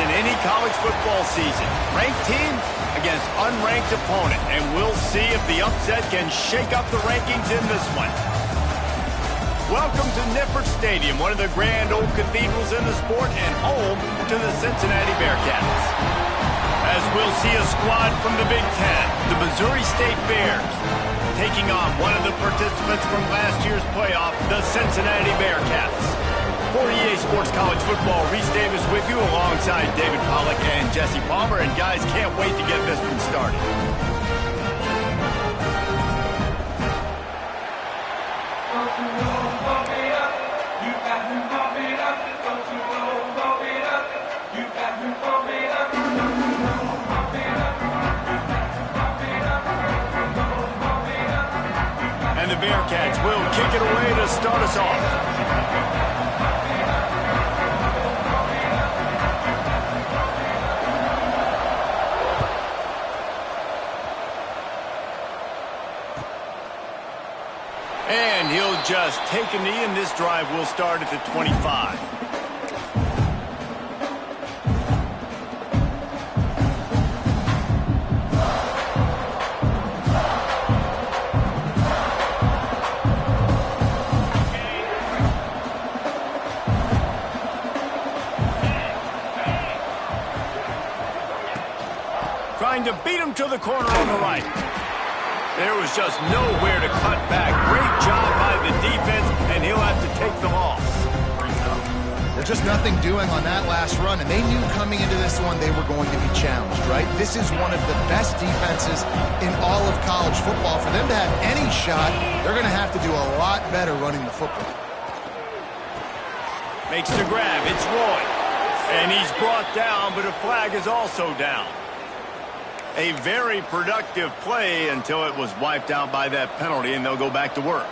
in any college football season. Ranked team against unranked opponent, and we'll see if the upset can shake up the rankings in this one. Welcome to Nippert Stadium, one of the grand old cathedrals in the sport and home to the Cincinnati Bearcats. As we'll see a squad from the Big Ten, the Missouri State Bears, taking on one of the participants from last year's playoff, the Cincinnati Bearcats. For EA Sports College Football, Reese Davis with you alongside David Pollack and Jesse Palmer. And guys, can't wait to get this one started. And the Bearcats will kick it away to start us off. And he'll just take a knee, and this drive will start at the 25. Trying to beat him to the corner on the right. There was just nowhere to cut back. Great job by the defense, and he'll have to take the loss. There's just nothing doing on that last run, and they knew coming into this one they were going to be challenged, right? This is one of the best defenses in all of college football. For them to have any shot, they're going to have to do a lot better running the football. Makes the grab. It's Roy. And he's brought down, but a flag is also down. A very productive play until it was wiped out by that penalty, and they'll go back to work.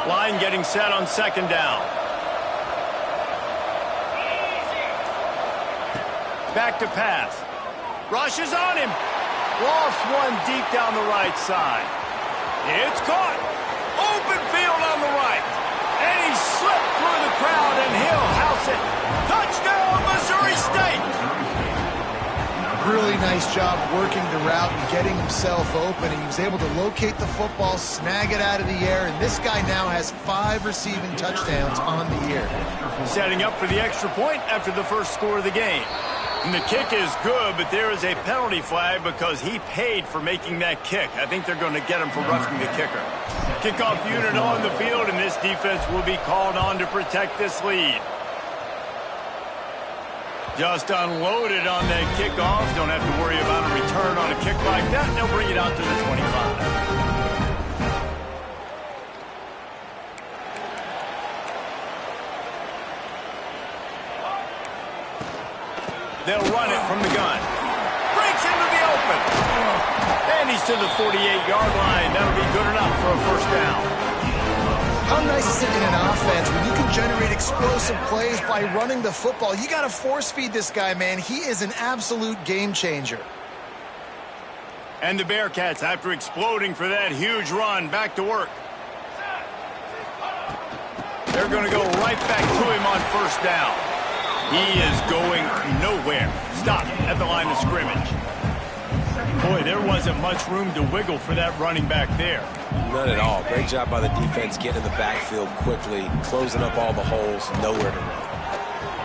Line getting set on second down. Back to pass. Rushes on him. Lost one deep down the right side. It's caught. Open field on the right. And he slipped through the crowd, and he'll house it. Touchdown, Missouri State! Really nice job working the route and getting himself open. He was able to locate the football, snag it out of the air, and this guy now has 5 receiving touchdowns on the year. Setting up for the extra point after the first score of the game. And the kick is good, but there is a penalty flag because he paid for making that kick. I think they're going to get him for roughing the kicker. Kickoff unit on the field, and this defense will be called on to protect this lead. Just unloaded on that kickoff. Don't have to worry about a return on a kick like that. They'll bring it out to the 25. They'll run it from the gun. Breaks into the open. And he's to the 48-yard line. That'll be good enough for a first down. How nice is it in an offense when you can generate explosive plays by running the football? You got to force feed this guy, man. He is an absolute game changer. And the Bearcats, after exploding for that huge run, back to work. They're going to go right back to him on first down. He is going nowhere. Stop at the line of scrimmage. Boy, there wasn't much room to wiggle for that running back there. None at all. Great job by the defense getting in the backfield quickly, closing up all the holes, nowhere to run.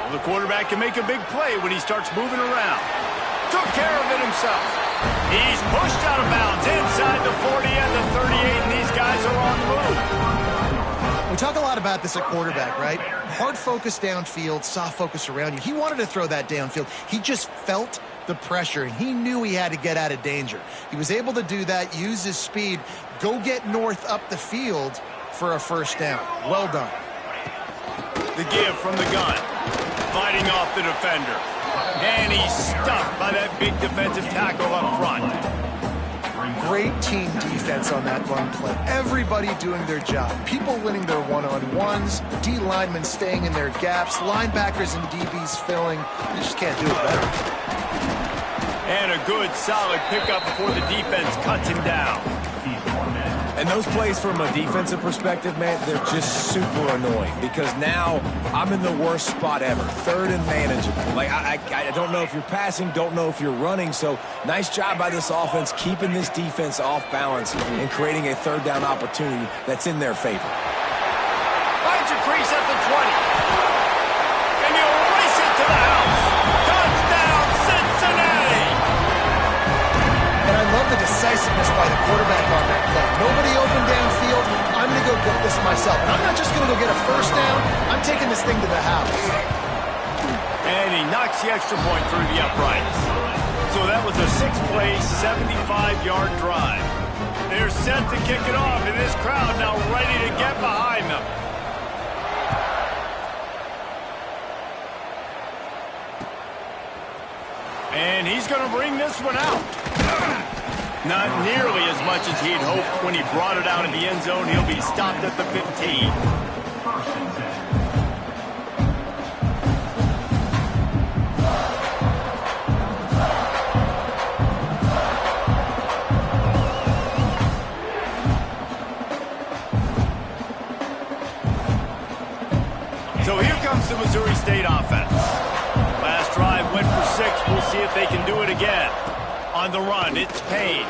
Well, the quarterback can make a big play when he starts moving around. Took care of it himself. He's pushed out of bounds inside the 40 and the 38, and these guys are on the move. We talk a lot about this at quarterback, right? Hard focus downfield, soft focus around you. He wanted to throw that downfield. He just felt the pressure, and he knew he had to get out of danger. He was able to do that, use his speed, go get north up the field for a first down. Well done. The give from the gun, fighting off the defender. And he's stuffed by that big defensive tackle up front. Great team defense on that run play. Everybody doing their job. People winning their one-on-ones, D linemen staying in their gaps, linebackers and DBs filling. You just can't do it better. And a good, solid pickup before the defense cuts him down. And those plays from a defensive perspective, man, they're just super annoying because now I'm in the worst spot ever. Third and manageable. Like, I don't know if you're passing, don't know if you're running. So nice job by this offense keeping this defense off balance and creating a third down opportunity that's in their favor. Finds a crease at the 20. And he'll race it to the house. Touchdown, Cincinnati! And I love the decisiveness by the quarterback on that play. Nobody open downfield. I'm going to go get this myself. And I'm not just going to go get a first down. I'm taking this thing to the house. And he knocks the extra point through the uprights. So that was a 6-play, 75-yard drive. They're set to kick it off, and this crowd now ready to get behind them. And he's going to bring this one out. Not nearly as much as he'd hoped when he brought it out in the end zone. He'll be stopped at the 15. So here comes the Missouri State offense. Last drive went for 6. We'll see if they can do it again. On the run, it's Payne.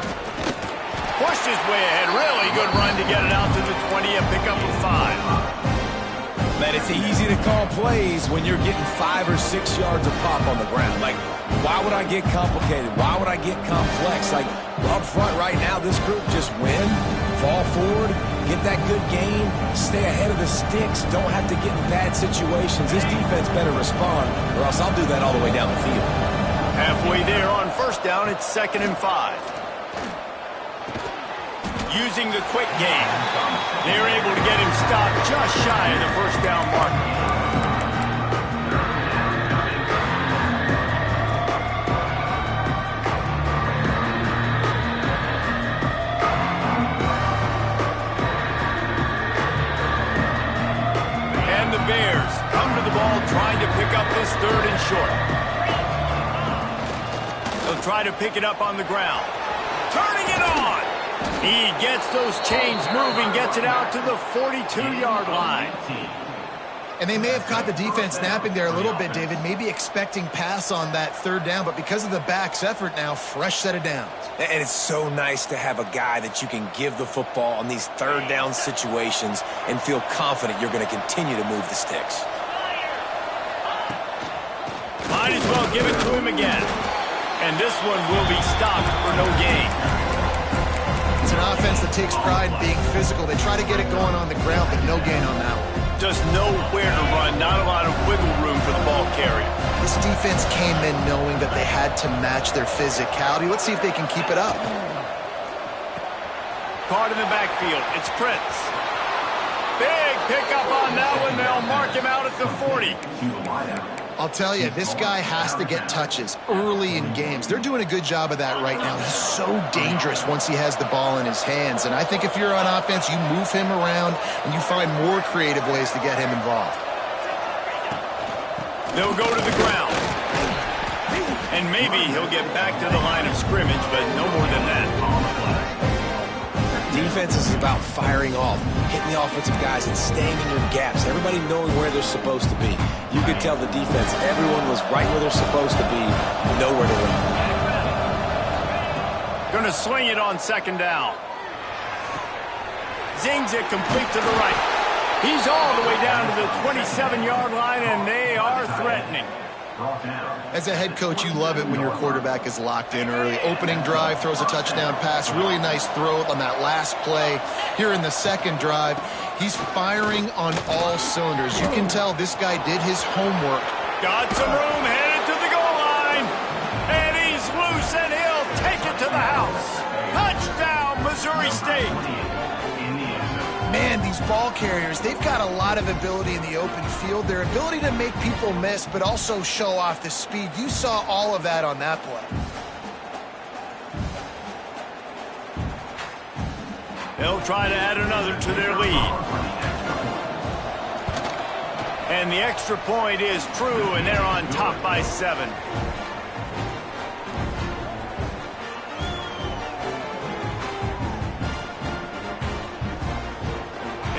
Pushed his way ahead. Really good run to get it out to the 20, a pickup of 5. Man, it's easy to call plays when you're getting 5 or 6 yards of pop on the ground. Like, why would I get complicated? Why would I get complex? Like, up front right now, this group just win, fall forward, get that good gain, stay ahead of the sticks, don't have to get in bad situations. This defense better respond, or else I'll do that all the way down the field. Halfway there on first down, it's 2nd and 5. Using the quick game, they're able to get him stopped just shy of the first down mark. And the Bears come to the ball trying to pick up this 3rd and short. They'll try to pick it up on the ground. Turning it on. He gets those chains moving, gets it out to the 42-yard line. And they may have caught the defense snapping there a little bit, David, maybe expecting pass on that 3rd down, but because of the back's effort now, fresh set of downs. And it's so nice to have a guy that you can give the football on these 3rd down situations and feel confident you're going to continue to move the sticks. Might as well give it to him again. And this one will be stopped for no gain. It's an offense that takes pride in being physical. They try to get it going on the ground, but no gain on that one. Just nowhere to run, not a lot of wiggle room for the ball carrier. This defense came in knowing that they had to match their physicality. Let's see if they can keep it up. Caught in the backfield, it's Prince. Big pickup on that one. They'll mark him out at the 40. I'll tell you, this guy has to get touches early in games. They're doing a good job of that right now. He's so dangerous once he has the ball in his hands. And I think if you're on offense, you move him around and you find more creative ways to get him involved. They'll go to the ground. And maybe he'll get back to the line of scrimmage, but no more than that. Defense is about firing off, hitting the offensive guys and staying in your gaps. Everybody knowing where they're supposed to be. You could tell the defense, everyone was right where they're supposed to be, nowhere to run. Going to swing it on 2nd down. Zings it complete to the right. He's all the way down to the 27-yard line, and they are threatening. As a head coach, you love it when your quarterback is locked in early. Opening drive, throws a touchdown pass. Really nice throw on that last play. Here in the 2nd drive, he's firing on all cylinders. You can tell this guy did his homework. Got some room, headed to the goal line. And he's loose, and he'll take it to the house. Touchdown, Missouri State. Man, these ball carriers, they've got a lot of ability in the open field. Their ability to make people miss, but also show off the speed. You saw all of that on that play. They'll try to add another to their lead. And the extra point is true, and they're on top by 7.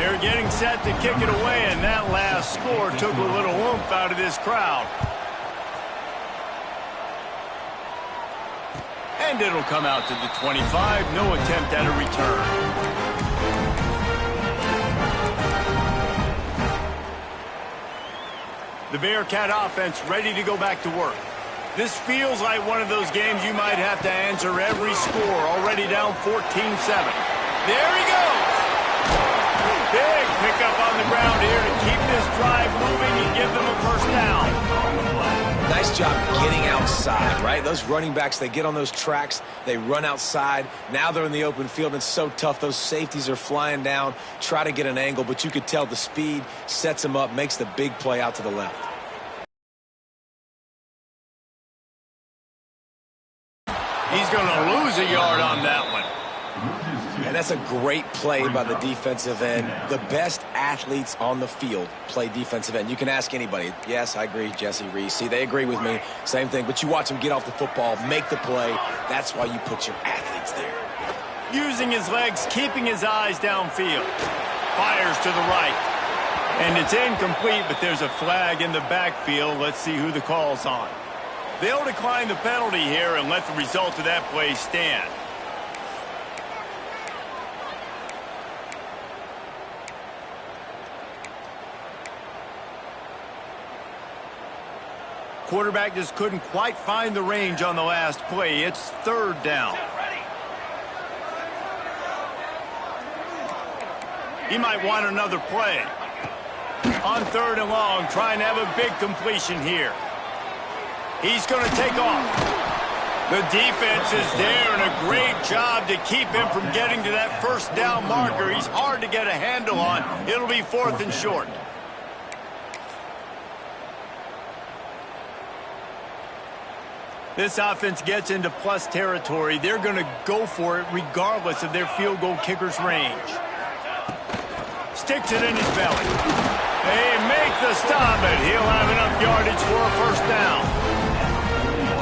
They're getting set to kick it away, and that last score took a little oomph out of this crowd. And it'll come out to the 25. No attempt at a return. The Bearcat offense ready to go back to work. This feels like one of those games you might have to answer every score. Already down 14-7. There he goes. Big pickup on the ground here to keep this drive moving and give them a first down. Nice job getting outside, right? Those running backs, they get on those tracks, they run outside. Now they're in the open field. It's so tough. Those safeties are flying down, try to get an angle, but you could tell the speed sets them up, makes the big play out to the left. He's going to lose a yard on that one. And that's a great play by the defensive end. The best athletes on the field play defensive end. You can ask anybody. Yes, I agree, Jesse Reese. See, they agree with me. Same thing. But you watch them get off the football, make the play. That's why you put your athletes there. Using his legs, keeping his eyes downfield. Fires to the right. And it's incomplete, but there's a flag in the backfield. Let's see who the call's on. They'll decline the penalty here and let the result of that play stand. Quarterback just couldn't quite find the range on the last play. It's third down. He might want another play. On third and long, trying to have a big completion here. He's going to take off. The defense is there, and a great job to keep him from getting to that first down marker. He's hard to get a handle on. It'll be fourth and short. This offense gets into plus territory. They're going to go for it regardless of their field goal kicker's range. Sticks it in his belly. They make the stop, and he'll have enough yardage for a first down.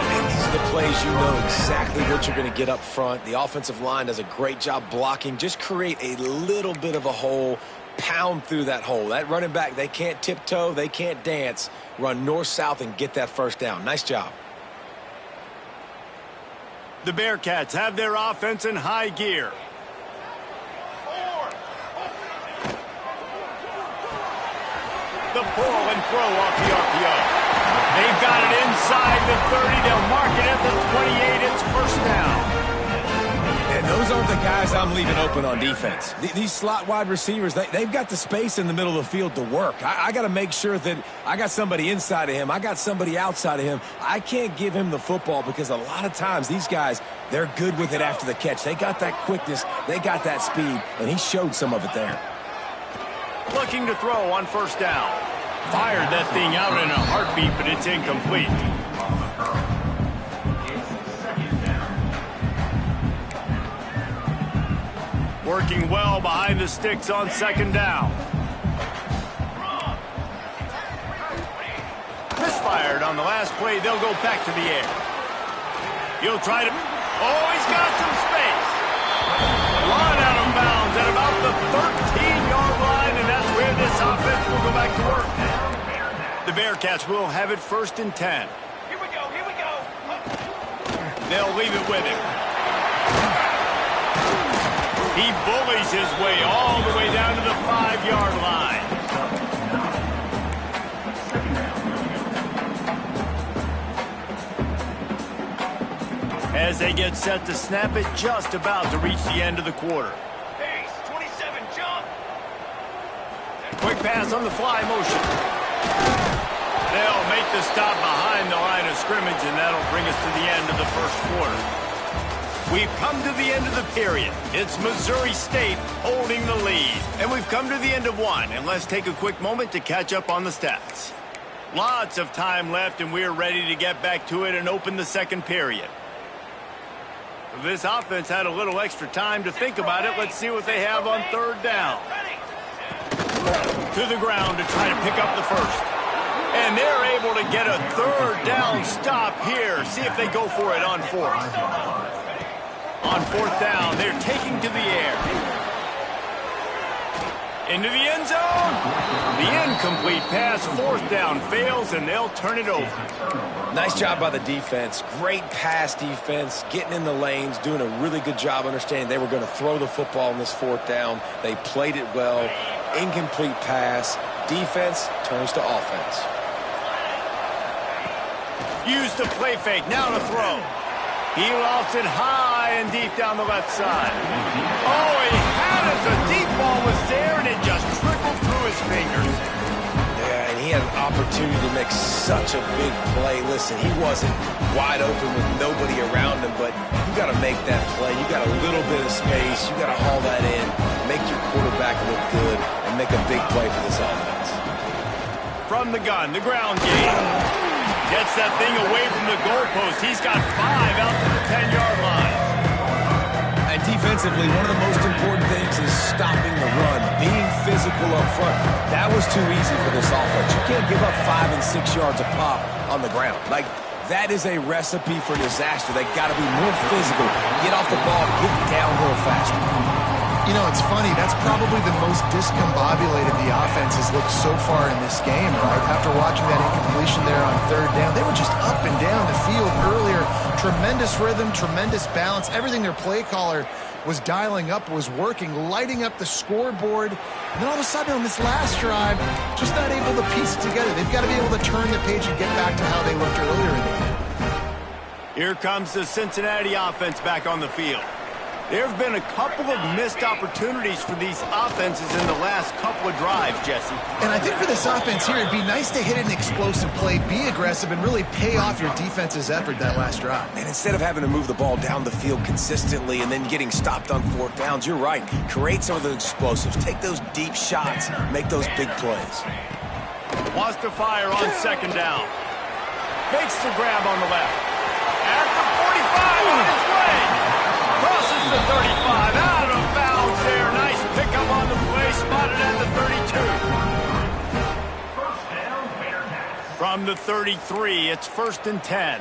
And these are the plays you know exactly what you're going to get up front. The offensive line does a great job blocking. Just create a little bit of a hole. Pound through that hole. That running back, they can't tiptoe. They can't dance. Run north-south and get that first down. Nice job. The Bearcats have their offense in high gear. The pull and throw off the RPO. They've got it inside the 30. They'll mark it at the 28. It's first down. And those aren't the guys I'm leaving open on defense. These slot wide receivers, they've got the space in the middle of the field to work. I got to make sure that I got somebody inside of him. I got somebody outside of him. I can't give him the football because a lot of times these guys, they're good with it after the catch. They got that quickness. They got that speed, and he showed some of it there. Looking to throw on first down. Fired that thing out in a heartbeat, but it's incomplete. Working well behind the sticks on second down. Misfired on the last play. They'll go back to the air. He'll try to... Oh, he's got some space. Run out of bounds at about the 13-yard line, and that's where this offense will go back to work. The Bearcats will have it first and 10. Here we go, here we go. They'll leave it with him. He bullies his way all the way down to the 5-yard line. As they get set to snap it, just about to reach the end of the quarter. Pace, 27, jump. Quick pass on the fly motion. They'll make the stop behind the line of scrimmage, and that'll bring us to the end of the first quarter. We've come to the end of the period. It's Missouri State holding the lead. And we've come to the end of one. And let's take a quick moment to catch up on the stats. Lots of time left, and we're ready to get back to it and open the second period. This offense had a little extra time to think about it. Let's see what they have on third down. To the ground to try to pick up the first. And they're able to get a third down stop here. See if they go for it on fourth. On fourth down, they're taking to the air. Into the end zone. The incomplete pass, fourth down, fails, and they'll turn it over. Nice job by the defense. Great pass defense, getting in the lanes, doing a really good job understanding they were going to throw the football on this fourth down. They played it well. Incomplete pass. Defense turns to offense. Use the play fake, now to throw. He lost it high and deep down the left side. Oh, he had it. The deep ball was there, and it just trickled through his fingers. Yeah, and he had an opportunity to make such a big play. Listen, he wasn't wide open with nobody around him, but you got to make that play. You got a little bit of space. You got to haul that in, make your quarterback look good, and make a big play for this offense. From the gun, the ground game. Gets that thing away from the goalpost. He's got 5 out to the 10-yard line. And defensively, one of the most important things is stopping the run, being physical up front. That was too easy for this offense. You can't give up 5 and 6 yards a pop on the ground. Like, that is a recipe for disaster. They got to be more physical, get off the ball, get downhill faster. You know, it's funny. That's probably the most discombobulated the offense has looked so far in this game, right? After watching that incompletion there on third down, they were just up and down the field earlier. Tremendous rhythm, tremendous balance. Everything their play caller was dialing up was working, lighting up the scoreboard. And then all of a sudden on this last drive, just not able to piece it together. They've got to be able to turn the page and get back to how they looked earlier in the game. Here comes the Cincinnati offense back on the field. There have been a couple of missed opportunities for these offenses in the last couple of drives, Jesse. And I think for this offense here, it'd be nice to hit an explosive play, be aggressive, and really pay off your defense's effort that last drive. And instead of having to move the ball down the field consistently and then getting stopped on fourth downs, you're right. Create some of those explosives. Take those deep shots. Make those big plays. Wants to fire on second down. Makes the grab on the left. At the 45 on his way. Crosses the 35, out of bounds there. Nice pickup on the play, spotted at the 32. From the 33, it's 1st and 10.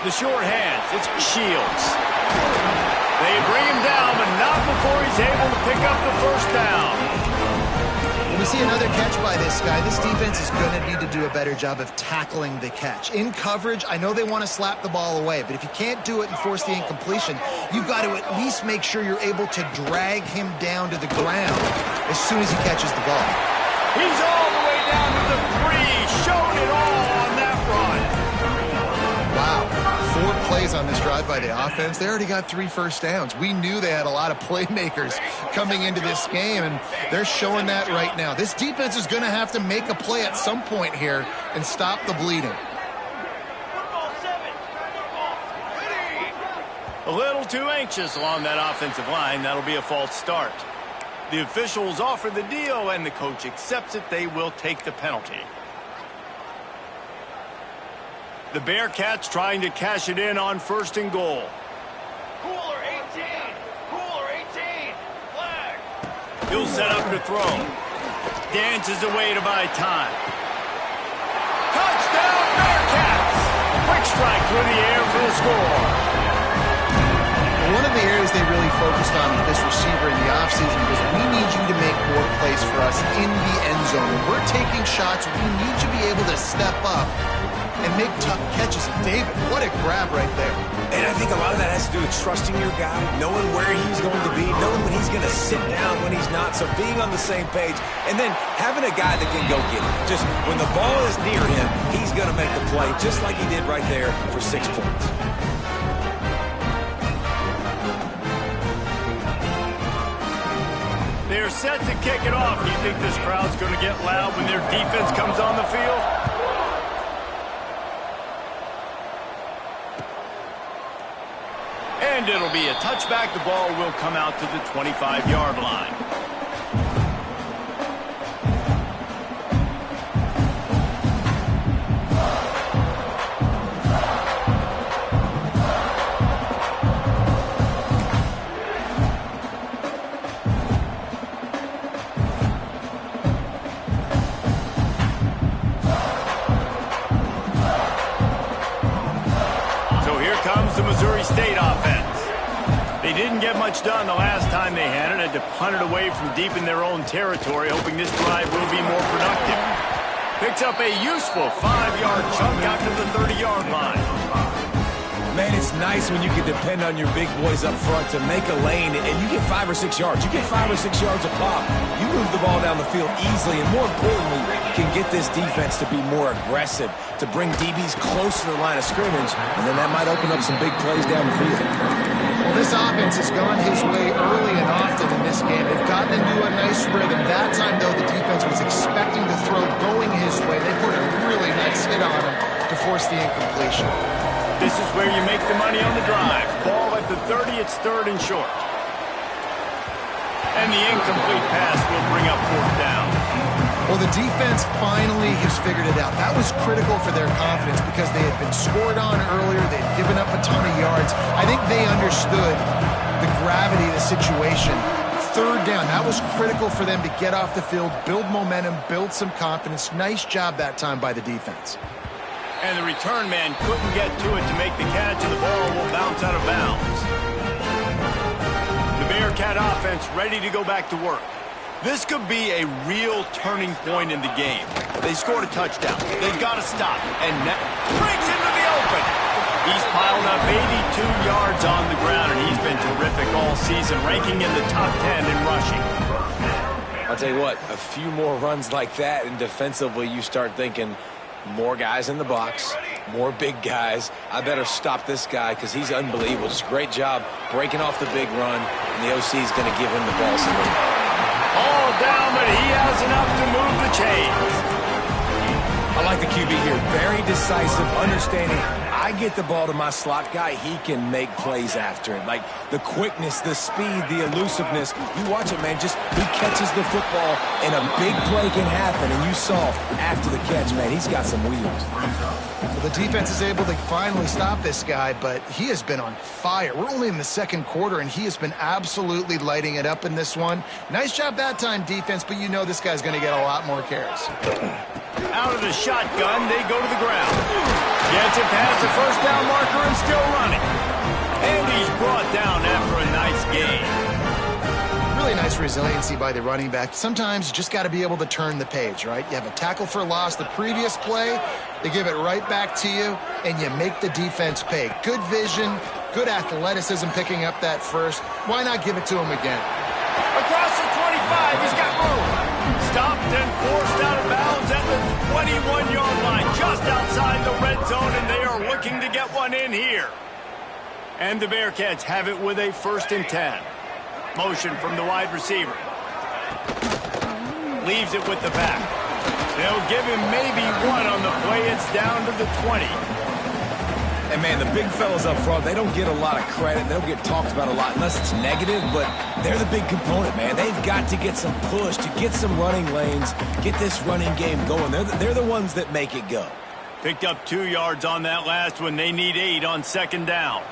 The short hands, it's Shields. They bring him down, but not before he's able to pick up the first down. When we see another catch by this guy, this defense is going to need to do a better job of tackling the catch. In coverage, I know they want to slap the ball away, but if you can't do it and force the incompletion, you've got to at least make sure you're able to drag him down to the ground as soon as he catches the ball. He's all the way down to the 3, showed it all on that run. Wow. 4 plays on this drive by the offense. They already got 3 first downs. We knew they had a lot of playmakers coming into this game, and they're showing that right now. This defense is going to have to make a play at some point here and stop the bleeding. A little too anxious along that offensive line. That'll be a false start. The officials offer the deal, and the coach accepts it. They will take the penalty. The Bearcats trying to cash it in on 1st and goal. Cooler 18. Cooler 18. Flag. He'll set up to throw. Dances away to buy time. Touchdown Bearcats! Quick strike through the air for the score. One of the areas they really focused on with this receiver in the offseason was we need you to make more plays for us in the end zone. When we're taking shots, we need you to be able to step up and make tough catches. David, what a grab right there. And I think a lot of that has to do with trusting your guy, knowing where he's going to be, knowing when he's going to sit down, when he's not, so being on the same page, and then having a guy that can go get it. Just when the ball is near him, he's going to make the play, just like he did right there for 6 points. They're set to kick it off. Do you think this crowd's going to get loud when their defense comes on the field? And it'll be a touchback. The ball will come out to the 25-yard line. So here comes the Missouri State offense. They didn't get much done the last time they had it. Had to punt it away from deep in their own territory, hoping this drive will be more productive. Picks up a useful 5-yard chunk out to the 30-yard line. Man, it's nice when you can depend on your big boys up front to make a lane, and you get 5 or 6 yards. You get 5 or 6 yards a pop. You move the ball down the field easily, and more importantly, can get this defense to be more aggressive, to bring DBs close to the line of scrimmage, and then that might open up some big plays down the field. Well, this offense has gone his way early and often in this game. They've gotten into a nice rhythm. That time, though, the defense was expecting the throw going his way. They put a really nice hit on him to force the incompletion. This is where you make the money on the drive. Ball at the 30, it's 3rd and short. And the incomplete pass will bring up 4th down. Well, the defense finally has figured it out. That was critical for their confidence because they had been scored on earlier. They'd given up a ton of yards. I think they understood the gravity of the situation. 3rd down, that was critical for them to get off the field, build momentum, build some confidence. Nice job that time by the defense. And the return man couldn't get to it to make the catch, and the ball will bounce out of bounds. The Bearcat offense ready to go back to work. This could be a real turning point in the game. They scored a touchdown. They've got to stop. And now breaks into the open. He's piled up 82 yards on the ground, and he's been terrific all season, ranking in the top 10 in rushing. I'll tell you what, a few more runs like that, and defensively you start thinking, more guys in the box, more big guys. I better stop this guy because he's unbelievable. Just a great job breaking off the big run, and the OC is going to give him the ball some room. All down, but he has enough to move the chains. I like the QB here. Very decisive, understanding. I get the ball to my slot guy, he can make plays after it. Like the quickness, the speed, the elusiveness. You watch it, man. Just he catches the football, and a big play can happen. And you saw after the catch, man, he's got some wheels. Well, the defense is able to finally stop this guy, but he has been on fire. We're only in the 2nd quarter, and he has been absolutely lighting it up in this one. Nice job that time, defense, but you know this guy's going to get a lot more carries. Out of the shotgun, they go to the ground. Gets it past the 1st down marker and still running. And he's brought down after a nice gain. Really nice resiliency by the running back. Sometimes you just got to be able to turn the page, right? You have a tackle for loss the previous play, they give it right back to you, and you make the defense pay. Good vision, good athleticism picking up that first. Why not give it to him again? Across the 25, he's got room. Stopped and forced out of bounds at the 21-yard line, just outside the red zone, and they are looking to get one in here. And the Bearcats have it with a 1st and 10. Motion from the wide receiver. Leaves it with the back. They'll give him maybe one on the play. It's down to the 20. And, man, the big fellas up front, they don't get a lot of credit. They don't get talked about a lot unless it's negative, but they're the big component, man. They've got to get some push, to get some running lanes, get this running game going. They're the ones that make it go. Picked up 2 yards on that last one. They need 8 on 2nd down.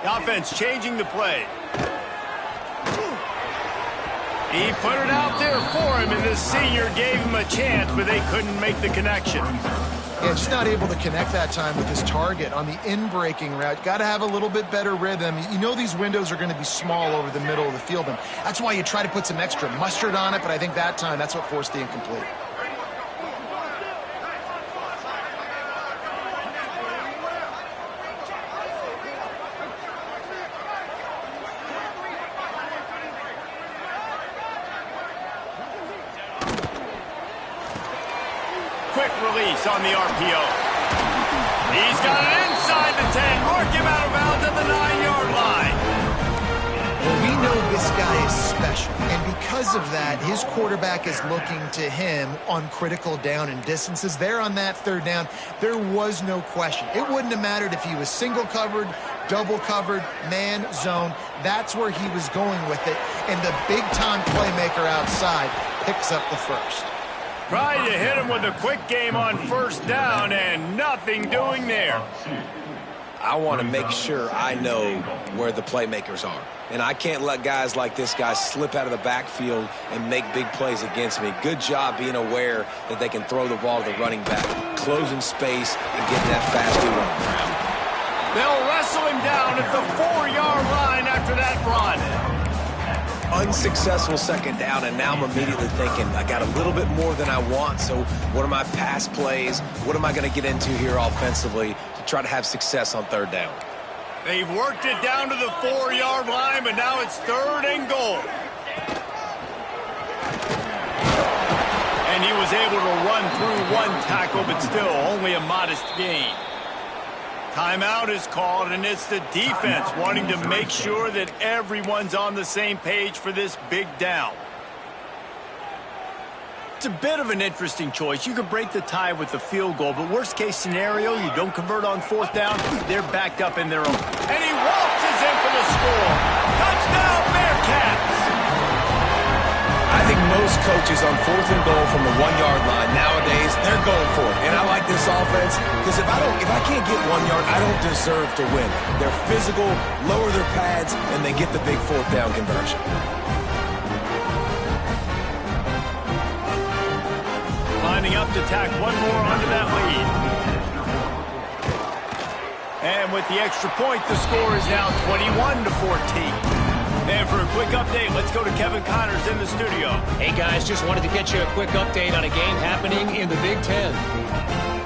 The offense changing the play. He put it out there for him, and the senior gave him a chance, but they couldn't make the connection. Yeah, just not able to connect that time with his target on the in-breaking route. Got to have a little bit better rhythm. You know these windows are going to be small over the middle of the field, and that's why you try to put some extra mustard on it, but I think that time that's what forced the incomplete. Quick release on the RPO. He's got it inside the 10. Mark him out of bounds at the 9-yard line. Well, we know this guy is special, and because of that, his quarterback is looking to him on critical down and distances. There on that 3rd down, there was no question. It wouldn't have mattered if he was single covered, double covered, man, zone. That's where he was going with it, and the big-time playmaker outside picks up the first. Tried to hit him with a quick game on 1st down, and nothing doing there. I want to make sure I know where the playmakers are. And I can't let guys like this guy slip out of the backfield and make big plays against me. Good job being aware that they can throw the ball to the running back, closing space, and getting that fast dude on the ground. They'll wrestle him down at the 4-yard line after that run. Unsuccessful second down, and now I'm immediately thinking, I got a little bit more than I want, so what are my pass plays? What am I going to get into here offensively to try to have success on third down? They've worked it down to the 4-yard line, but now it's 3rd and goal. And he was able to run through one tackle, but still only a modest gain. Timeout is called, and it's the defense wanting to make sure that everyone's on the same page for this big down. It's a bit of an interesting choice. You could break the tie with the field goal, but worst case scenario, you don't convert on 4th down, they're backed up in their own. And he waltzes in for the score. Touchdown, Bearcats! I think most coaches on 4th and goal from the 1-yard line nowadays, they're going for it. And I like this offense because if I can't get 1 yard, I don't deserve to win. They're physical, lower their pads, and they get the big 4th down conversion. Lining up to tack one more onto that lead. And with the extra point, the score is now 21-14. And for a quick update, let's go to Kevin Connors in the studio. Hey, guys, just wanted to get you a quick update on a game happening in the Big Ten.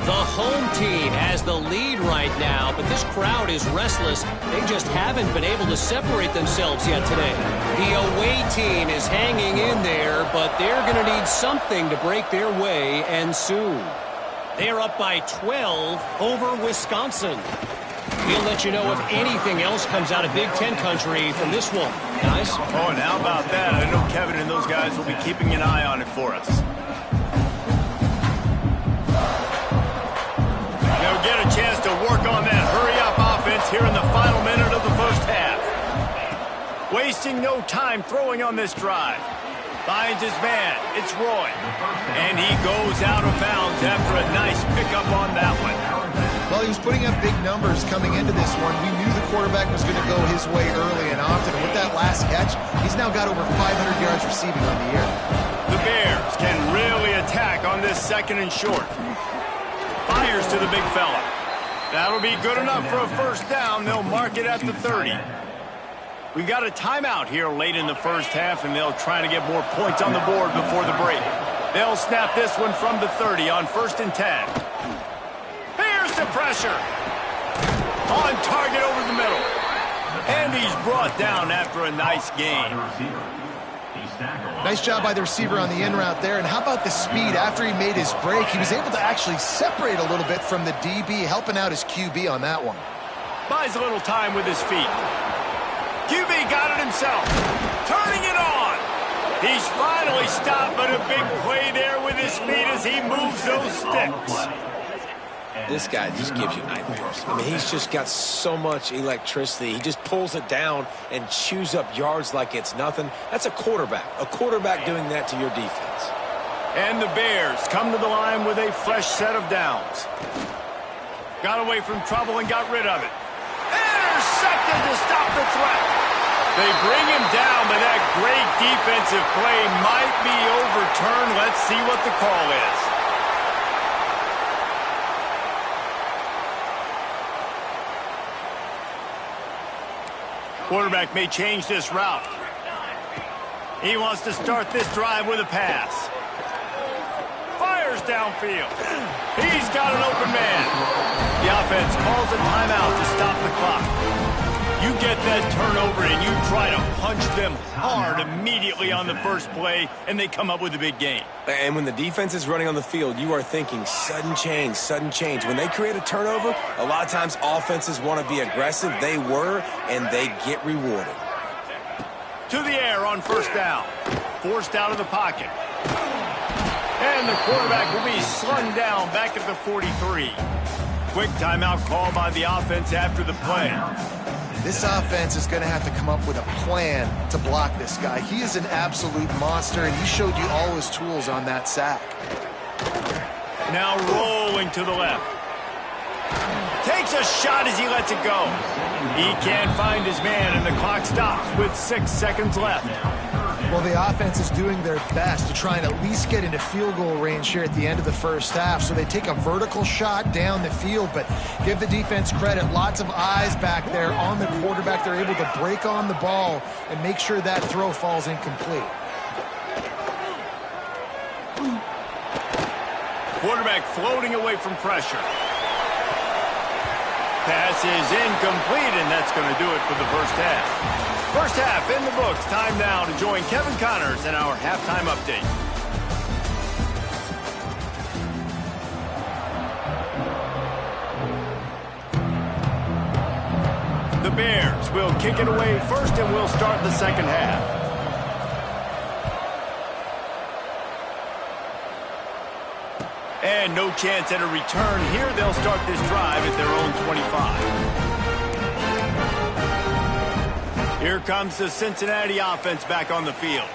The home team has the lead right now, but this crowd is restless. They just haven't been able to separate themselves yet today. The away team is hanging in there, but they're going to need something to break their way, and soon. They're up by 12 over Wisconsin. We'll let you know if anything else comes out of Big Ten country from this one, guys. Oh, and how about that? I know Kevin and those guys will be keeping an eye on it for us. They'll get a chance to work on that hurry-up offense here in the final minute of the first half. Wasting no time throwing on this drive. Finds his man. It's Roy. And he goes out of bounds after a nice pickup on that one. Well, he was putting up big numbers coming into this one. We knew the quarterback was going to go his way early and often. And with that last catch, he's now got over 500 yards receiving on the year. The Bears can really attack on this 2nd and short. Fires to the big fella. That'll be good enough for a first down. They'll mark it at the 30. We've got a timeout here late in the first half, and they'll try to get more points on the board before the break. They'll snap this one from the 30 on 1st and 10. Here's the pressure. On target over the middle. And he's brought down after a nice gain. Nice job by the receiver on the in route there. And how about the speed? After he made his break, he was able to actually separate a little bit from the DB, helping out his QB on that one. Buys a little time with his feet. QB got it himself. Turning it on. He's finally stopped, but a big play there with his feet as he moves those sticks. This guy just gives you nightmares. I mean, he's just got so much electricity. He just pulls it down and chews up yards like it's nothing. That's a quarterback. A quarterback doing that to your defense. And the Bears come to the line with a fresh set of downs. Got away from trouble and got rid of it. Intercepted to stop the threat. They bring him down, but that great defensive play might be overturned. Let's see what the call is. Quarterback may change this route. He wants to start this drive with a pass. Fires downfield. He's got an open man. The offense calls a timeout to stop the clock. You get that turnover and you try to punch them hard immediately on the first play, and they come up with a big gain. And when the defense is running on the field, you are thinking sudden change, sudden change. When they create a turnover, a lot of times offenses want to be aggressive. They were, and they get rewarded. To the air on first down. Forced out of the pocket. And the quarterback will be slung down back at the 43. Quick timeout call by the offense after the play. This offense is going to have to come up with a plan to block this guy. He is an absolute monster, and he showed you all his tools on that sack. Now rolling to the left. Takes a shot as he lets it go. He can't find his man, and the clock stops with 6 seconds left. Well, the offense is doing their best to try and at least get into field goal range here at the end of the first half. So they take a vertical shot down the field, but give the defense credit. Lots of eyes back there on the quarterback. They're able to break on the ball and make sure that throw falls incomplete. Quarterback floating away from pressure. Pass is incomplete, and that's going to do it for the first half. First half in the books. Time now to join Kevin Connors in our halftime update. The Bears will kick it away first, and we'll start the second half. And no chance at a return here. They'll start this drive at their own 25. Here comes the Cincinnati offense back on the field.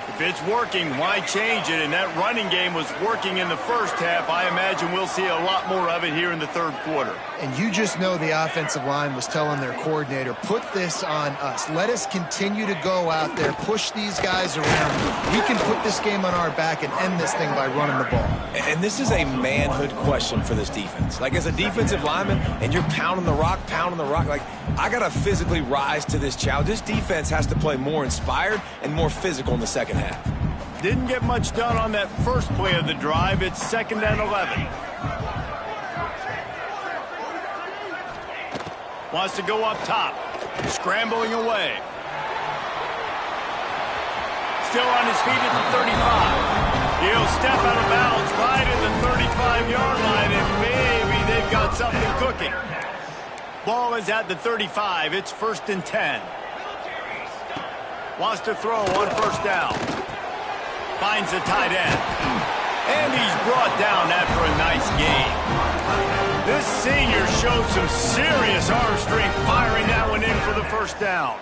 If it's working, why change it? And that running game was working in the first half. I imagine we'll see a lot more of it here in the third quarter. And you just know the offensive line was telling their coordinator, put this on us. Let us continue to go out there, push these guys around. We can put this game on our back and end this thing by running the ball. And this is a manhood question for this defense. Like, as a defensive lineman, and you're pounding the rock, like, I got to physically rise to this challenge. This defense has to play more inspired and more physical in the second half. Didn't get much done on that first play of the drive. It's 2nd and 11. Wants to go up top. Scrambling away. Still on his feet at the 35. He'll step out of bounds right at the 35-yard line, and maybe they've got something cooking. Ball is at the 35. It's 1st and 10. Wants to throw on first down. Finds the tight end. And he's brought down after a nice gain. This senior shows some serious arm strength firing that one in for the first down.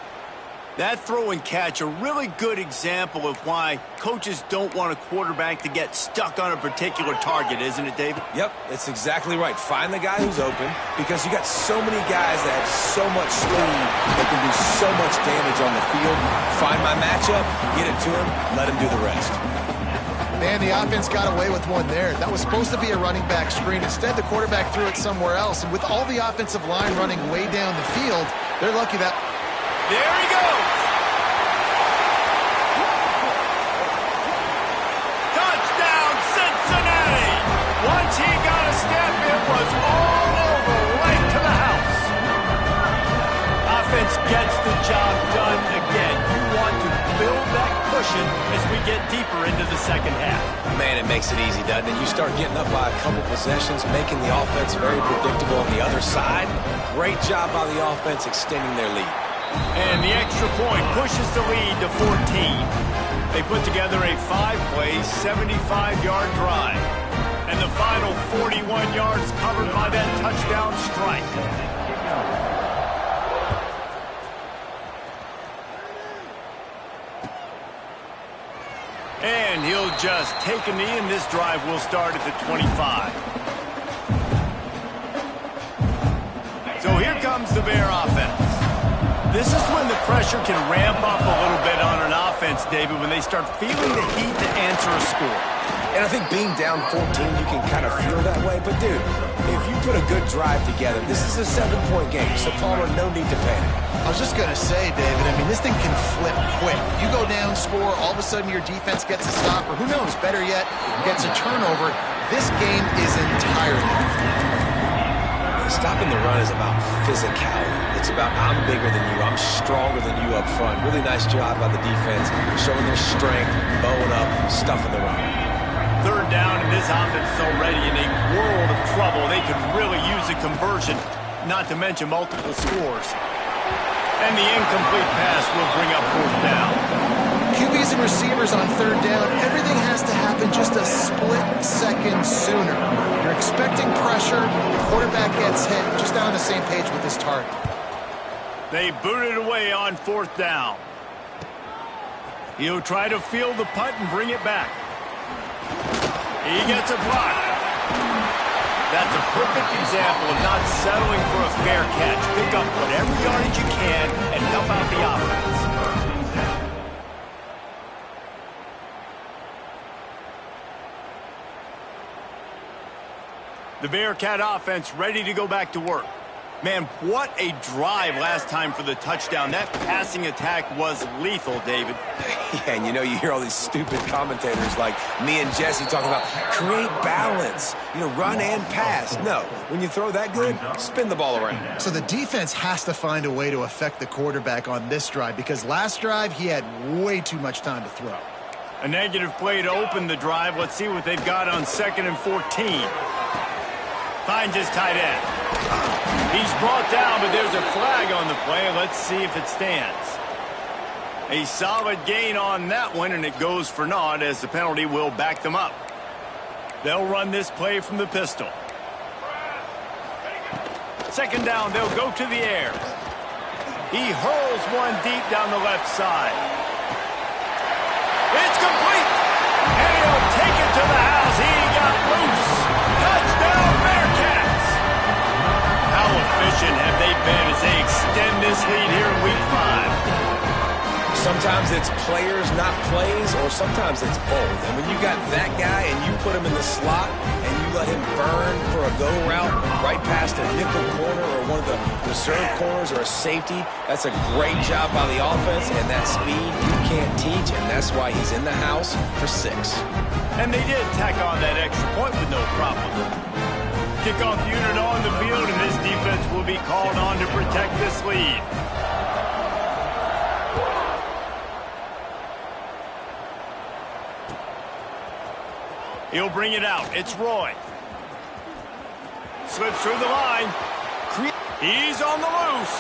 That throw and catch, a really good example of why coaches don't want a quarterback to get stuck on a particular target, isn't it, David? Yep, that's exactly right. Find the guy who's open, because you got so many guys that have so much speed that can do so much damage on the field. Find my matchup, get it to him, let him do the rest. Man, the offense got away with one there. That was supposed to be a running back screen. Instead, the quarterback threw it somewhere else. And with all the offensive line running way down the field, they're lucky that... There he goes. Touchdown, Cincinnati. Once he got a step, it was all over, right to the house. Offense gets the job done again. You want to build that cushion as we get deeper into the second half. Man, it makes it easy, doesn't it? You start getting up by a couple possessions, making the offense very predictable on the other side. Great job by the offense extending their lead. And the extra point pushes the lead to 14. They put together a 5-play, 75-yard drive. And the final 41 yards covered by that touchdown strike. And he'll just take a knee, and this drive will start at the 25. So here comes the Bear offense. This is when the pressure can ramp up a little bit on an offense, David, when they start feeling the heat to answer a score. And I think being down 14, you can kind of feel that way. But, dude, if you put a good drive together, this is a 7-point game. So, Palmer, no need to panic. I was just going to say, David, I mean, this thing can flip quick. You go down, score, all of a sudden your defense gets a stop, or who knows, better yet, gets a turnover. This game is entirely. Stopping the run is about physicality. It's about I'm bigger than you, I'm stronger than you up front. Really nice job by the defense, showing their strength, bowing up, stuffing the run. Third down, and this offense is already in a world of trouble. They could really use a conversion, not to mention multiple scores. And the incomplete pass will bring up fourth down. QBs and receivers on third down, everything has to happen just a split second sooner. You're expecting pressure, the quarterback gets hit, just not on the same page with his target. They boot it away on fourth down. He'll try to field the punt and bring it back. He gets a block. That's a perfect example of not settling for a fair catch. Pick up whatever yardage you can and help out the offense. The Bearcat offense ready to go back to work. Man, what a drive last time for the touchdown. That passing attack was lethal, David. Yeah, and you hear all these stupid commentators like me and Jesse talking about create balance, run and pass. No, when you throw that good, spin the ball around. So the defense has to find a way to affect the quarterback on this drive because last drive he had way too much time to throw. A negative play to open the drive. Let's see what they've got on 2nd and 14. Finds his tight end. He's brought down, but there's a flag on the play. Let's see if it stands. A solid gain on that one, and it goes for naught as the penalty will back them up. They'll run this play from the pistol. 2nd down, they'll go to the air. He hurls one deep down the left side. It's complete! And he'll take it to the house. He got loose. Touchdown, Bearcats! How efficient have they been as they extend this lead here in Week 5? Sometimes it's players, not plays, or sometimes it's both. And when you got that guy and you put him in the slot and you let him burn for a go route right past a nickel corner or one of the reserve corners or a safety, that's a great job by the offense, and that speed you can't teach, and that's why he's in the house for 6. And they did tack on that extra point with no problem. Kickoff unit on the field, and this defense will be called on to protect this lead. He'll bring it out. It's Roy. Slips through the line. He's on the loose.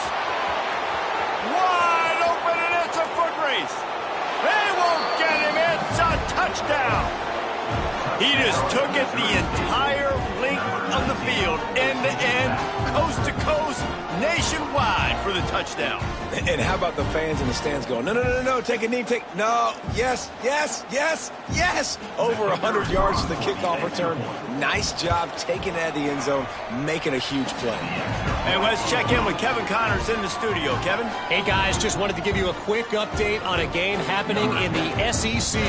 Wide open, and it's a foot race. They won't get him. It's a touchdown. He just took it the entire length of the field, end to end, coast to coast, nationwide for the touchdown. And how about the fans in the stands going, no, take a knee, no, yes. Over 100 yards to the kickoff return. Nice job taking it at the end zone, making a huge play. And let's check in with Kevin Connors in the studio. Kevin? Hey, guys, just wanted to give you a quick update on a game happening in the SEC.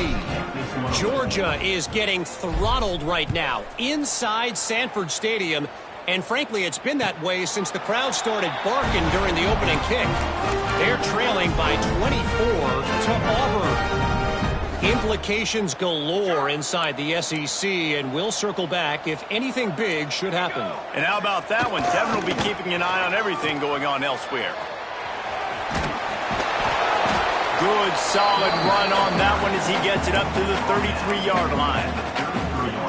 Georgia is getting throttled right now inside Sanford Stadium. And frankly, it's been that way since the crowd started barking during the opening kick. They're trailing by 24 to Auburn. Implications galore inside the SEC, and we'll circle back if anything big should happen. And how about that one? Kevin will be keeping an eye on everything going on elsewhere. Good, solid run on that one as he gets it up to the 33-yard line.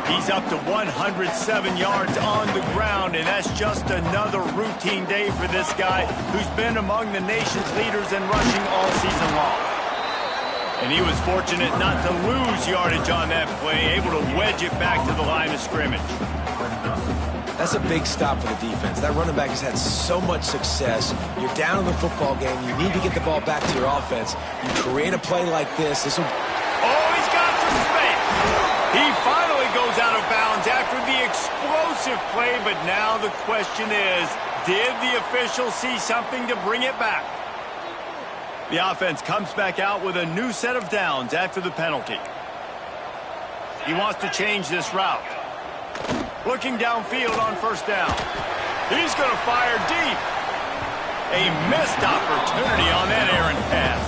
He's up to 107 yards on the ground, and that's just another routine day for this guy who's been among the nation's leaders in rushing all season long. And he was fortunate not to lose yardage on that play, able to wedge it back to the line of scrimmage. That's a big stop for the defense. That running back has had so much success. You're down in the football game. You need to get the ball back to your offense. You create a play like this. Oh, he's got some space. He finally goes out of bounds after the explosive play, but now the question is, did the official see something to bring it back? The offense comes back out with a new set of downs after the penalty. He wants to change this route. Looking downfield on 1st down. He's going to fire deep. A missed opportunity on that errant pass.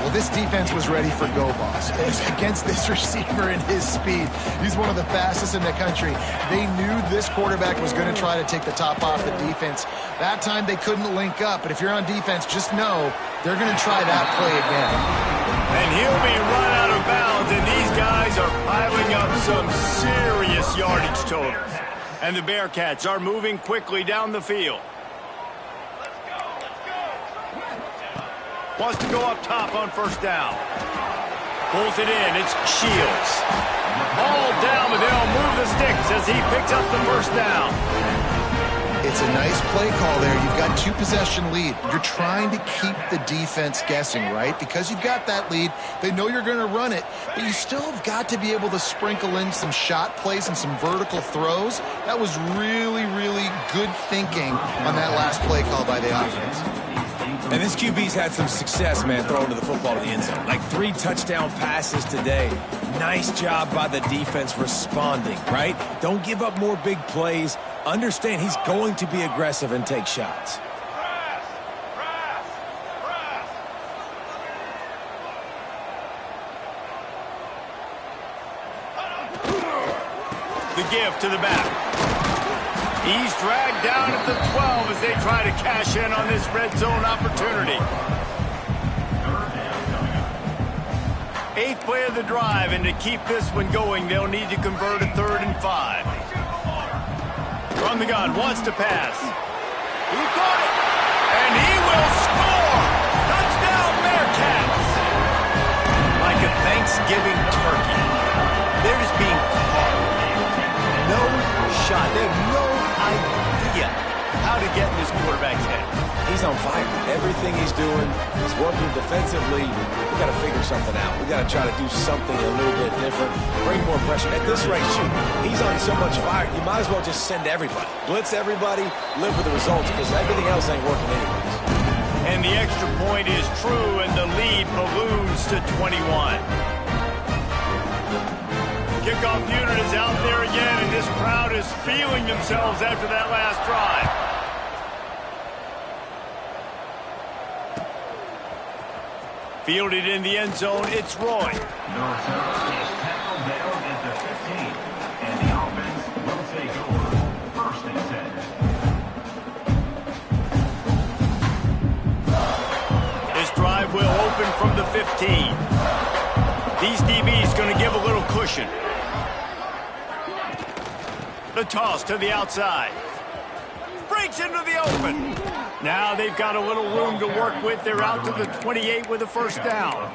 Well, this defense was ready for go, boss. Against this receiver and his speed, he's one of the fastest in the country. They knew this quarterback was going to try to take the top off the defense. That time they couldn't link up, but if you're on defense, just know they're going to try that play again. And he'll be run out of bounds, and these guys are piling up some serious yardage totals. And the Bearcats are moving quickly down the field. Wants to go up top on 1st down. Pulls it in. It's Shields. All down, but they'll move the sticks as he picks up the 1st down. It's a nice play call there. You've got 2-possession lead. You're trying to keep the defense guessing, right? Because you've got that lead. They know you're going to run it, but you still have got to be able to sprinkle in some shot plays and some vertical throws. That was really, really good thinking on that last play call by the offense. And this QB's had some success, man, throwing to the football to the end zone. Like 3 touchdown passes today. Nice job by the defense responding, right? Don't give up more big plays. Understand he's going to be aggressive and take shots. The give to the back. He's dragged down at the 12 as they try to cash in on this red zone opportunity. 8th play of the drive, and to keep this one going, they'll need to convert a 3rd and 5. From the gun, wants to pass. He caught it, and he will score! Touchdown, Bearcats! Like a Thanksgiving turkey. They're just being caught. No shot. They have no idea how to get in this quarterback's head. He's on fire. Everything he's doing is working defensively. We got to figure something out. We got to try to do something a little bit different. Bring more pressure. At this rate, shoot, he's on so much fire, you might as well just send everybody. Blitz everybody, live with the results, because everything else ain't working anyways. And the extra point is true, and the lead balloons to 21. Kickoff unit is out there again, and this crowd is feeling themselves after that last drive. Fielded in the end zone, it's Roy. North South is tackled down at the 15, and the offense will take over. 1st and 10. This drive will open from the 15. These DBs going to give a little cushion. The toss to the outside. Breaks into the open. Now they've got a little room to work with. They're out to the 28 with a 1st down.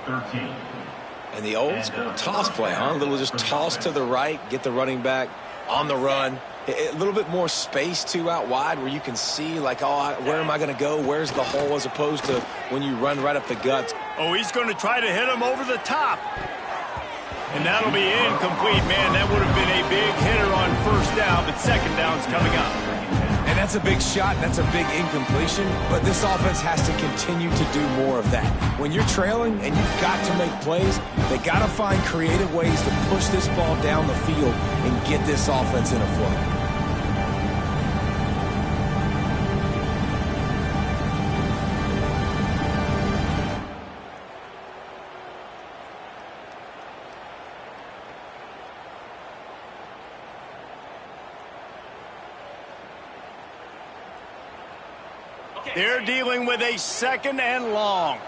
And the old school toss play, huh? A little just toss to the right, get the running back on the run. A little bit more space, too, out wide where you can see, like, oh, where am I going to go? Where's the hole, as opposed to when you run right up the guts. Oh, he's going to try to hit him over the top. And that'll be incomplete, man. That would have been a big hitter on 1st down, but 2nd down's coming up. And that's a big shot, that's a big incompletion, but this offense has to continue to do more of that. When you're trailing and you've got to make plays, they got to find creative ways to push this ball down the field and get this offense in a flow. They're dealing with a 2nd and long.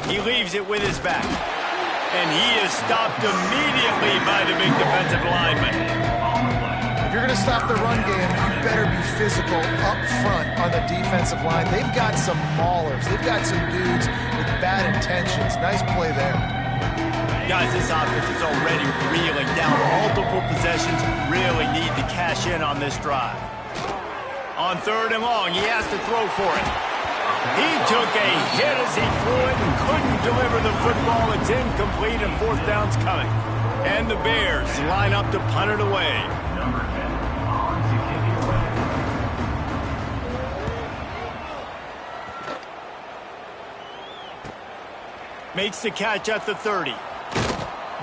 He leaves it with his back. And he is stopped immediately by the big defensive lineman. If you're going to stop the run game, you better be physical up front on the defensive line. They've got some maulers. They've got some dudes with bad intentions. Nice play there. Guys, this offense is already reeling down multiple possessions. Really need to cash in on this drive. On 3rd and long, he has to throw for it. He took a hit as he threw it and couldn't deliver the football. It's incomplete, and 4th down's coming. And the Bears line up to punt it away. Number 10, on to kick it away. Makes the catch at the 30.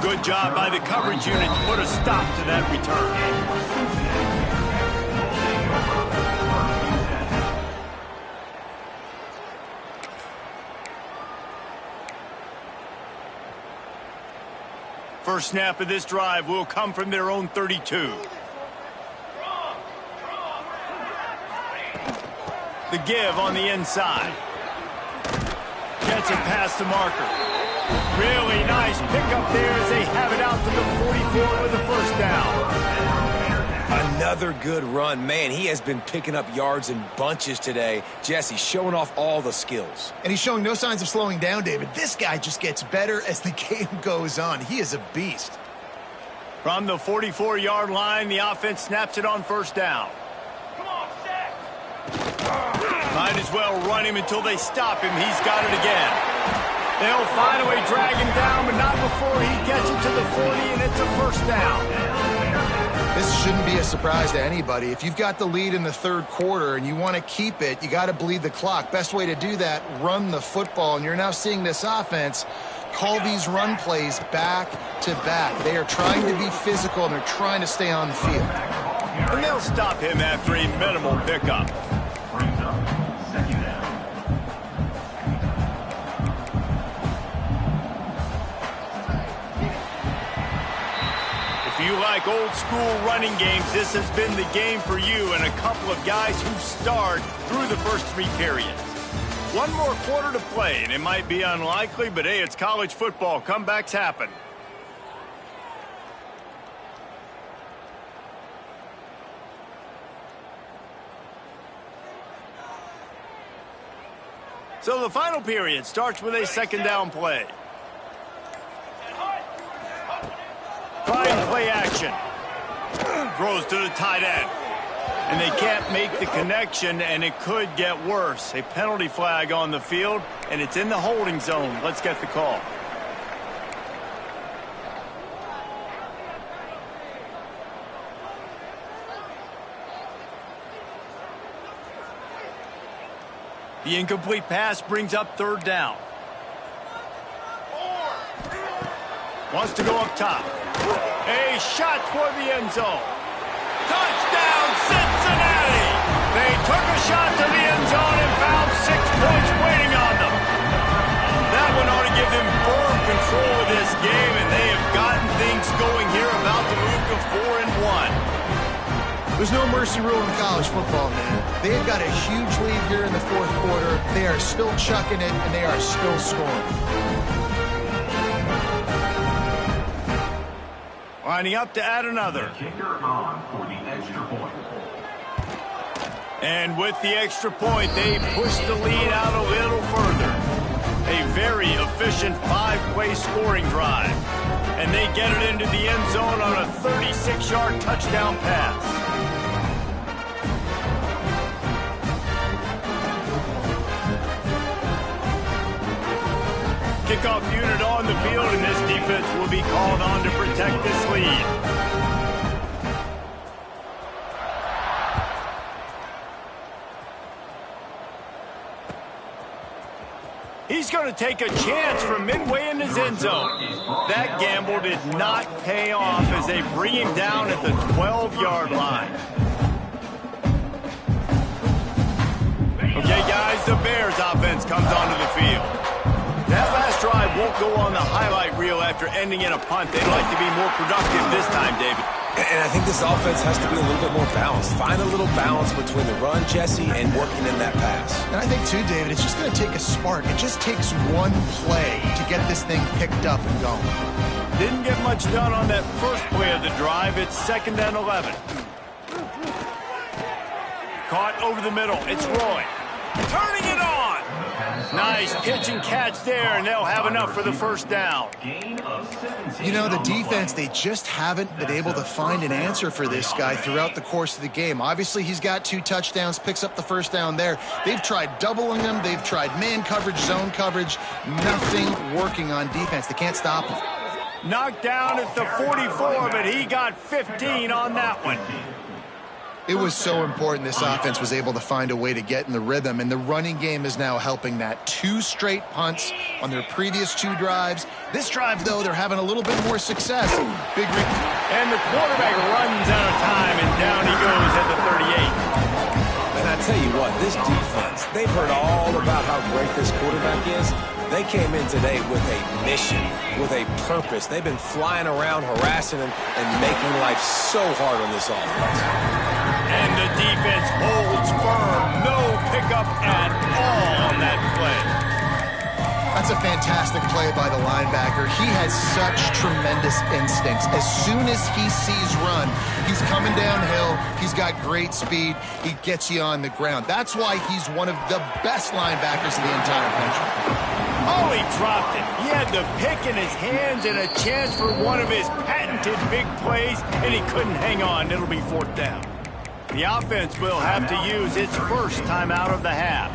Good job by the coverage unit to put a stop to that return. First snap of this drive will come from their own 32. The give on the inside. Gets it past the marker. Really nice pickup there as they have it out to the 44 with the 1st down. Another good run. Man, he has been picking up yards in bunches today. Jesse showing off all the skills. And he's showing no signs of slowing down, David. This guy just gets better as the game goes on. He is a beast. From the 44-yard line, the offense snaps it on 1st down. Come on, Zach. Might as well run him until they stop him. He's got it again. They'll finally drag him down, but not before he gets it to the 40, and it's a 1st down. This shouldn't be a surprise to anybody. If you've got the lead in the third quarter and you want to keep it, you got to bleed the clock. Best way to do that, run the football. And you're now seeing this offense call these run plays back to back. They are trying to be physical, and they're trying to stay on the field. And they'll stop him after a minimal pickup. Brings up second down. If you like old school running games, this has been the game for you and a couple of guys who starred through the first 3 periods. One more quarter to play, and it might be unlikely, but hey, it's college football. Comebacks happen. So the final period starts with a second down play. Trying play action. Throws to the tight end. And they can't make the connection, and it could get worse. A penalty flag on the field, and it's in the holding zone. Let's get the call. The incomplete pass brings up third down. Wants to go up top. A shot toward the end zone. Touchdown, Cincinnati! They took a shot to the end zone and found 6 points waiting on them. That one ought to give them firm control of this game, and they have gotten things going here, about to move to 4-1. There's no mercy rule in college football, man. They've got a huge lead here in the fourth quarter. They are still chucking it, and they are still scoring. Lining up to add another. Kicker on for the extra point. And with the extra point, they push the lead out a little further. A very efficient 5-play scoring drive. And they get it into the end zone on a 36-yard touchdown pass. Kickoff unit on the field, and this defense will be called on to protect this lead. He's going to take a chance from midway in his end zone. That gamble did not pay off as they bring him down at the 12-yard line. Okay, guys, the Bears offense comes onto the field. That last drive won't go on the highlight reel after ending in a punt. They'd like to be more productive this time, David. And I think this offense has to be a little bit more balanced. Find a little balance between the run, Jesse, and working in that pass. And I think, too, David, it's just going to take a spark. It just takes one play to get this thing picked up and going. Didn't get much done on that first play of the drive. It's 2nd and 11. Caught over the middle. It's Roy. Turning it on. Nice pitch and catch there, and they'll have enough for the first down. You know, the defense, they just haven't been able to find an answer for this guy throughout the course of the game. Obviously, he's got 2 touchdowns, picks up the first down there. They've tried doubling him. They've tried man coverage, zone coverage. Nothing working on defense. They can't stop him. Knocked down at the 44, but he got 15 on that one. It was so important this offense was able to find a way to get in the rhythm, and the running game is now helping that. 2 straight punts on their previous 2 drives. This drive, though, they're having a little bit more success. And the quarterback runs out of time, and down he goes at the 38. And I tell you what, this defense, they've heard all about how great this quarterback is. They came in today with a mission, with a purpose. They've been flying around, harassing him, and making life so hard on this offense. And the defense holds firm. No pickup at all on that play. That's a fantastic play by the linebacker. He has such tremendous instincts. As soon as he sees run, he's coming downhill. He's got great speed. He gets you on the ground. That's why he's one of the best linebackers in the entire country. Oh, he dropped it. He had the pick in his hands and a chance for one of his patented big plays, and he couldn't hang on. It'll be 4th down. The offense will have to use its first timeout of the half.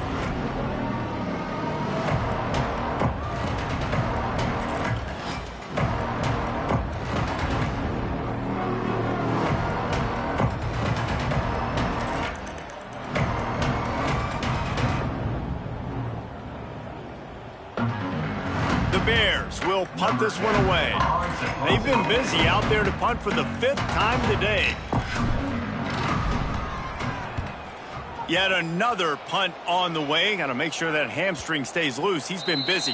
Bears will punt this one away. They've been busy out there to punt for the 5th time today. Yet another punt on the way. Got to make sure that hamstring stays loose. He's been busy.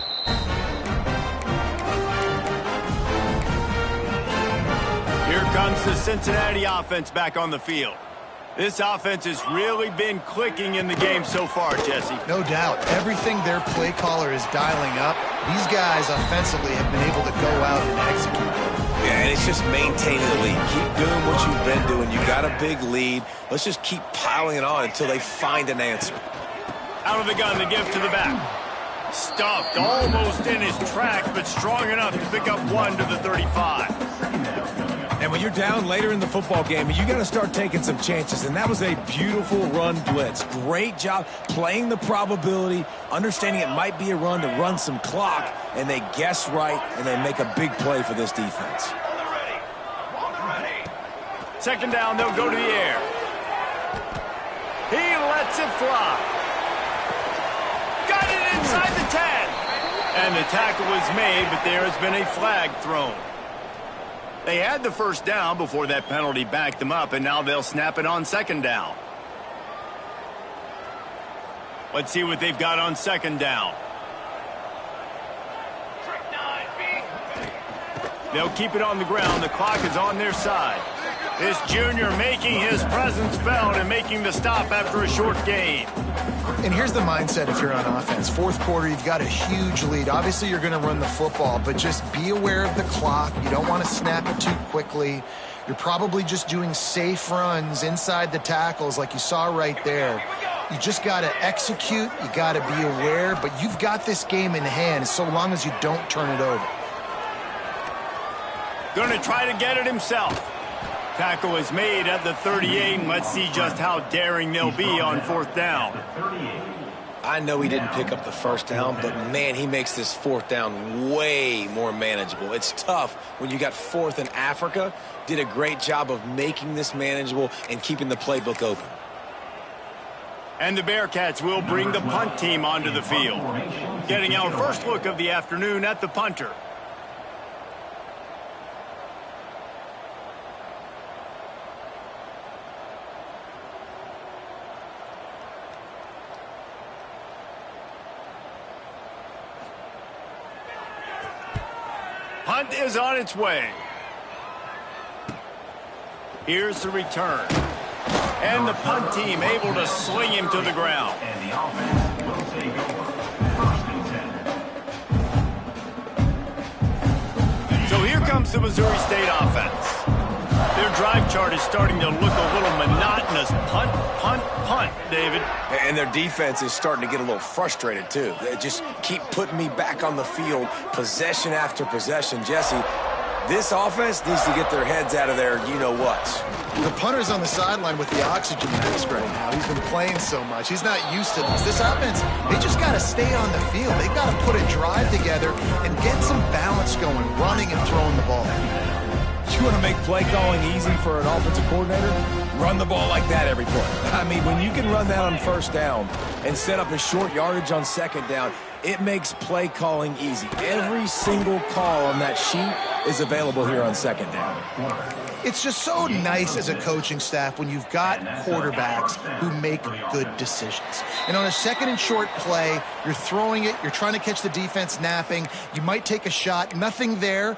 Here comes the Cincinnati offense back on the field. This offense has really been clicking in the game so far, Jesse. No doubt. Everything their play caller is dialing up, these guys offensively have been able to go out and execute. Yeah, and it's just maintaining the lead. Keep doing what you've been doing. You got a big lead. Let's just keep piling it on until they find an answer. Out of the gun, the give to the back. Stuffed almost in his tracks, but strong enough to pick up one to the 35. And when you're down later in the football game, you got to start taking some chances. And that was a beautiful run blitz. Great job playing the probability, understanding it might be a run to run some clock, and they guess right, and they make a big play for this defense. Second down, they'll go to the air. He lets it fly. Got it inside the 10. And the tackle was made, but there has been a flag thrown. They had the first down before that penalty backed them up, and now they'll snap it on second down. Let's see what they've got on second down. They'll keep it on the ground. The clock is on their side. This junior making his presence felt and making the stop after a short gain. And here's the mindset if you're on offense. Fourth quarter, you've got a huge lead. Obviously, you're going to run the football, but just be aware of the clock. You don't want to snap it too quickly. You're probably just doing safe runs inside the tackles like you saw right there. You just got to execute. You got to be aware, but you've got this game in hand so long as you don't turn it over. Going to try to get it himself. Tackle is made at the 38, and let's see just how daring they'll be on fourth down. I know he didn't pick up the first down, but, man, he makes this fourth down way more manageable. It's tough when you got fourth in Africa. Did a great job of making this manageable and keeping the playbook open. And the Bearcats will bring the punt team onto the field. Getting our first look of the afternoon at the punter. Punt is on its way. Here's the return. And the punt team able to sling him to the ground. And the offense will take over. 1st and 10. So here comes the Missouri State offense. Their drive chart is starting to look a little monotonous. Punt, punt, punt, David. And their defense is starting to get a little frustrated, too. They just keep putting me back on the field, possession after possession. Jesse, this offense needs to get their heads out of their you-know-whats. The punter's on the sideline with the oxygen mask right now. He's been playing so much. He's not used to this. This offense, they just got to stay on the field. They've got to put a drive together and get some balance going, running and throwing the ball. You want to make play calling easy for an offensive coordinator? Run the ball like that every play. I mean, when you can run that on first down and set up a short yardage on second down, it makes play calling easy. Every single call on that sheet is available here on second down. It's just so nice as a coaching staff when you've got quarterbacks who make good decisions. And on a second and short play, you're throwing it, you're trying to catch the defense napping, you might take a shot, nothing there.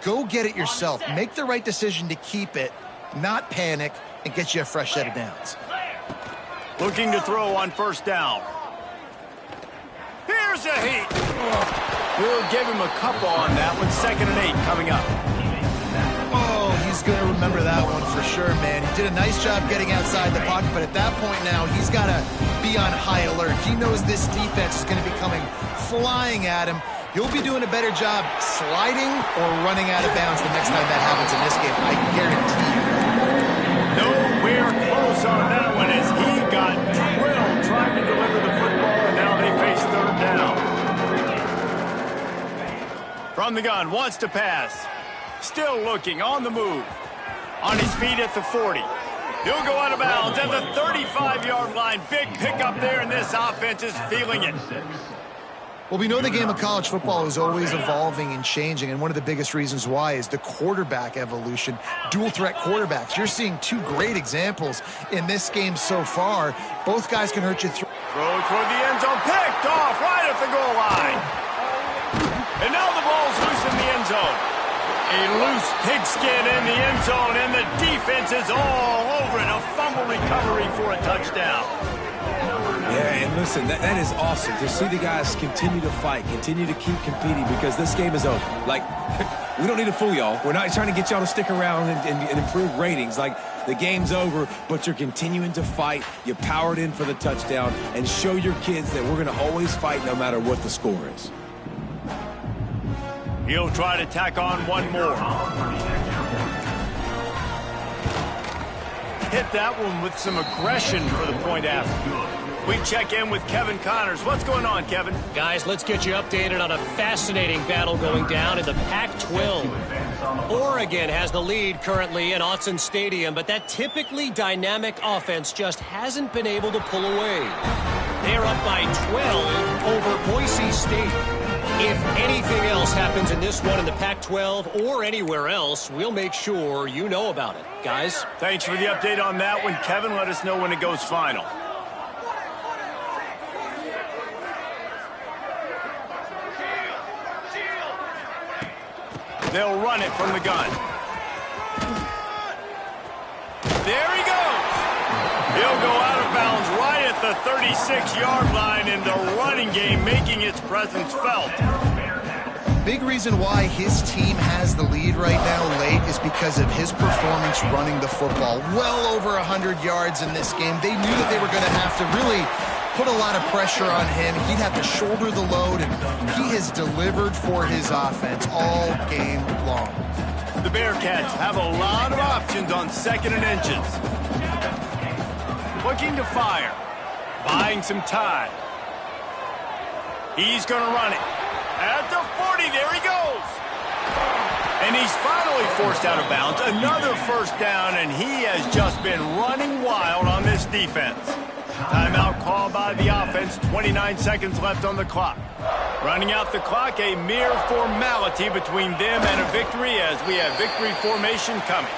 Go get it yourself. Make the right decision to keep it, not panic, and get you a fresh set of downs. Looking to throw on first down. Here's a heat. We'll give him a couple on that one. 2nd and 8 coming up. Oh, he's going to remember that one for sure, man. He did a nice job getting outside the pocket, but at that point now, he's got to be on high alert. He knows this defense is going to be coming flying at him. He'll be doing a better job sliding or running out of bounds the next time that happens in this game. I guarantee you. Nowhere close on that one as he got drilled trying to deliver the football, and now they face third down. From the gun, wants to pass. Still looking, on the move. On his feet at the 40. He'll go out of bounds at the 35-yard line. Big pickup there, and this offense is feeling it. Well, we know the game of college football is always evolving and changing, and one of the biggest reasons why is the quarterback evolution. Dual threat quarterbacks. You're seeing two great examples in this game so far. Both guys can hurt you. Throw toward the end zone, picked off right at the goal line. And now the ball's loose in the end zone. A loose pigskin in the end zone, and the defense is all over it. A fumble recovery for a touchdown. Yeah, and listen, that is awesome to see the guys continue to fight, continue to keep competing, because this game is over. Like, we don't need to fool y'all. We're not trying to get y'all to stick around and improve ratings. Like, the game's over, but you're continuing to fight. You powered in for the touchdown, and show your kids that we're going to always fight no matter what the score is. He'll try to tack on one more. Hit that one with some aggression for the point after. We check in with Kevin Connors. What's going on, Kevin? Guys, let's get you updated on a fascinating battle going down in the Pac-12. Oregon has the lead currently in Autzen Stadium, but that typically dynamic offense just hasn't been able to pull away. They're up by 12 over Boise State. If anything else happens in this one in the Pac-12 or anywhere else, we'll make sure you know about it. Guys? Thanks for the update on that one, Kevin. Let us know when it goes final. They'll run it from the gun. There he goes. He'll go out of bounds right at the 36-yard line, in the running game making its presence felt. Big reason why his team has the lead right now late is because of his performance running the football. Well over 100 yards in this game. They knew that they were going to have to really put a lot of pressure on him. He'd have to shoulder the load, and he has delivered for his offense all game long. The Bearcats have a lot of options on 2nd and inches. Looking to fire. Buying some time. He's going to run it. At the 40, there he goes. And he's finally forced out of bounds. Another first down, and he has just been running wild on this defense. Timeout called by the offense. 29 seconds left on the clock. Running out the clock, a mere formality between them and a victory, as we have victory formation coming.